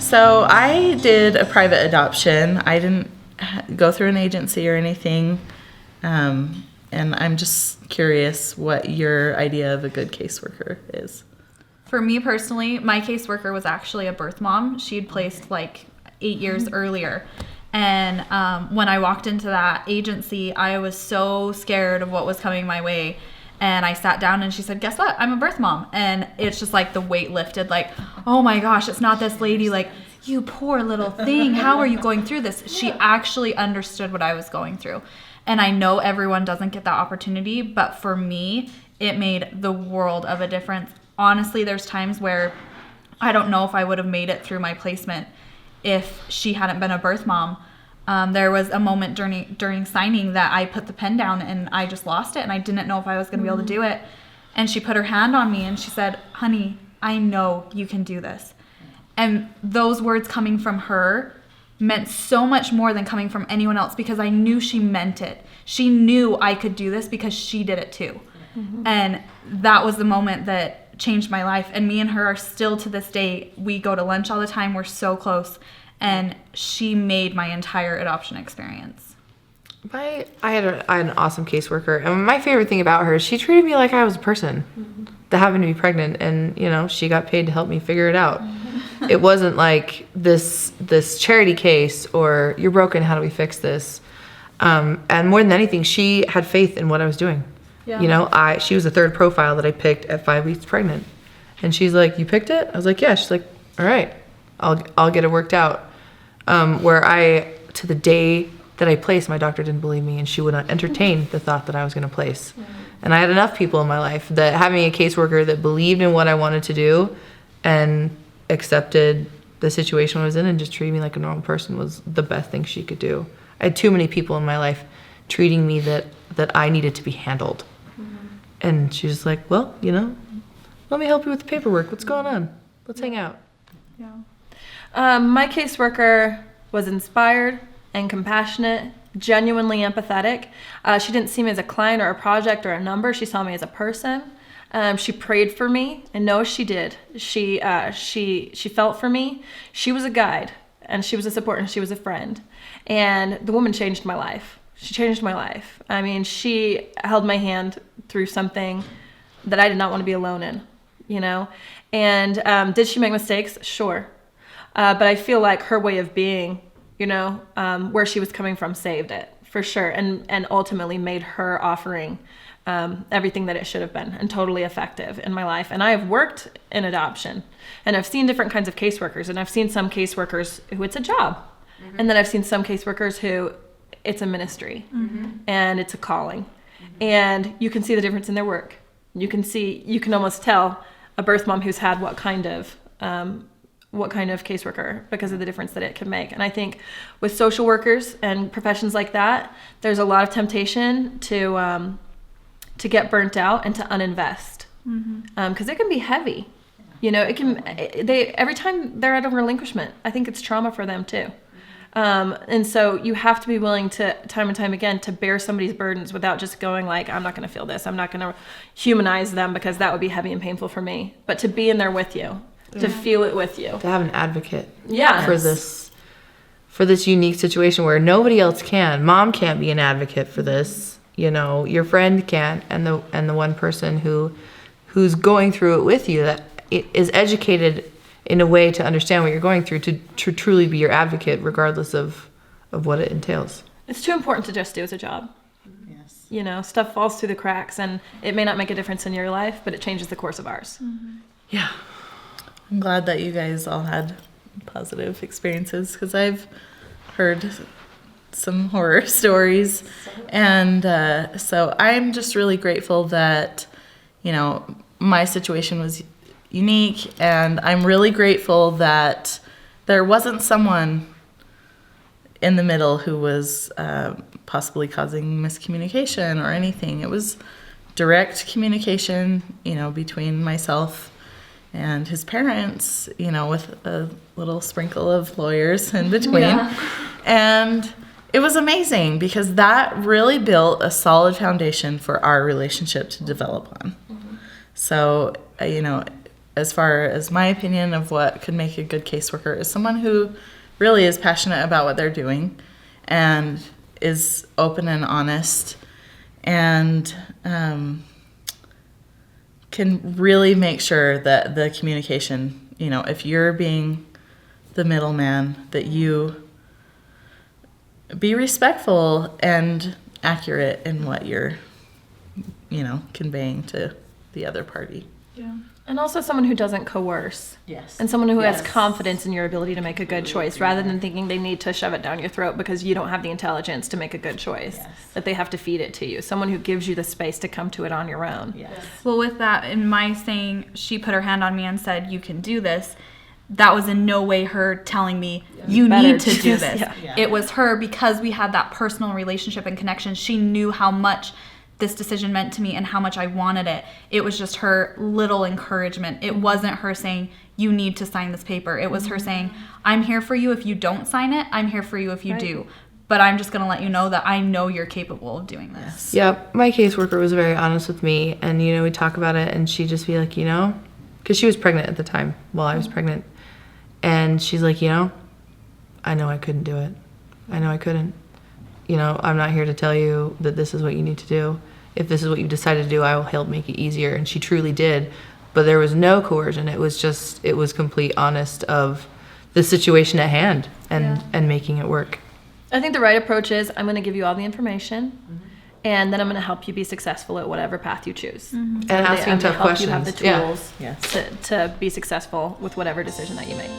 So I did a private adoption. I didn't go through an agency or anything. And I'm just curious what your idea of a good caseworker is. For me personally, my caseworker was actually a birth mom. She'd placed like 8 years earlier. And when I walked into that agency, I was so scared of what was coming my way. And I sat down and she said, guess what? I'm a birth mom. And it's just like the weight lifted, like, oh my gosh, it's not this lady, like, you poor little thing. How are you going through this? She actually understood what I was going through. And I know everyone doesn't get that opportunity, but for me, it made the world of a difference. Honestly, there's times where I don't know if I would have made it through my placement if she hadn't been a birth mom. There was a moment during signing that I put the pen down and I just lost it and I didn't know if I was going to be able to do it. And she put her hand on me and she said, honey, I know you can do this. And those words coming from her meant so much more than coming from anyone else because I knew she meant it. She knew I could do this because she did it too. Mm-hmm. And that was the moment that changed my life. And me and her are still to this day, we go to lunch all the time. We're so close. And she made my entire adoption experience. I had an awesome caseworker, and my favorite thing about her is she treated me like I was a person that happened to be pregnant, and she got paid to help me figure it out. It wasn't like this charity case or you're broken, how do we fix this? And more than anything, she had faith in what I was doing. Yeah. She was the third profile that I picked at 5 weeks pregnant, and she's like, "You picked it?" I was like, "Yeah." She's like, "All right, I'll get it worked out." To the day that I placed, my doctor didn't believe me and she would not entertain the thought that I was going to place. And I had enough people in my life that having a caseworker that believed in what I wanted to do and accepted the situation I was in and just treated me like a normal person was the best thing she could do. I had too many people in my life treating me that I needed to be handled. And she was like, well, let me help you with the paperwork. What's going on? Let's hang out. Yeah. My caseworker was inspired and compassionate, genuinely empathetic. She didn't see me as a client or a project or a number. She saw me as a person. She prayed for me, and no, she did. She felt for me. She was a guide, and she was a support, and she was a friend. And the woman changed my life. She changed my life. I mean, she held my hand through something that I did not want to be alone in, And did she make mistakes? Sure. But I feel like her way of being, where she was coming from saved it, for sure. And ultimately made her offering everything that it should have been and totally effective in my life. And I have worked in adoption and I've seen different kinds of caseworkers, and I've seen some caseworkers who it's a job. Mm-hmm. And then I've seen some caseworkers who it's a ministry and it's a calling. Mm-hmm. And you can see the difference in their work. You can almost tell a birth mom who's had what kind of caseworker because of the difference that it can make. And I think with social workers and professions like that, there's a lot of temptation to get burnt out and to uninvest because it can be heavy. Every time they're at a relinquishment, I think it's trauma for them too. And so you have to be willing to, time and time again, to bear somebody's burdens without just going like, I'm not going to feel this. I'm not going to humanize them because that would be heavy and painful for me. But to be in there with you, to feel it with you. To have an advocate for this unique situation where nobody else can. Mom can't be an advocate for this. Your friend can't, and the one person who's going through it with you that is educated in a way to understand what you're going through to truly be your advocate regardless of what it entails. It's too important to just do as a job. Yes. Stuff falls through the cracks and it may not make a difference in your life, but it changes the course of ours. Mm-hmm. Yeah. I'm glad that you guys all had positive experiences because I've heard some horror stories. And so I'm just really grateful that, my situation was unique, and I'm really grateful that there wasn't someone in the middle who was possibly causing miscommunication or anything. It was direct communication, between myself and his parents, with a little sprinkle of lawyers in between. Yeah. And it was amazing because that really built a solid foundation for our relationship to develop on. Mm-hmm. So, as far as my opinion of what could make a good caseworker is someone who really is passionate about what they're doing and is open and honest and can really make sure that the communication, if you're being the middleman, that you be respectful and accurate in what you're, conveying to the other party. Yeah. And also someone who doesn't coerce. Yes. And someone who has Yes. confidence in your ability to make a good choice rather than thinking they need to shove it down your throat because you don't have the intelligence to make a good choice. Yes. That they have to feed it to you. Someone who gives you the space to come to it on your own. Yes. Well, with that, in my saying, she put her hand on me and said, "You can do this," that was in no way her telling me, "You Better need to do do this." this." Yeah. Yeah. It was her, because we had that personal relationship and connection. She knew how much this decision meant to me and how much I wanted it. It was just her little encouragement. It wasn't her saying, "You need to sign this paper." It was her saying, "I'm here for you if you don't sign it. I'm here for you if you Right. do. But I'm just going to let you know that I know you're capable of doing this." Yeah, my caseworker was very honest with me, and we talk about it, and she'd just be like, because she was pregnant at the time while I was pregnant, and she's like, I know I couldn't do it. I know I couldn't. I'm not here to tell you that this is what you need to do. If this is what you decided to do, I will help make it easier. And she truly did, but there was no coercion. It was complete honest of the situation at hand and making it work. I think the right approach is I'm going to give you all the information and then I'm going to help you be successful at whatever path you choose. And I'm asking gonna tough help questions. You have the Yeah. tools Yes. to be successful with whatever decision that you make.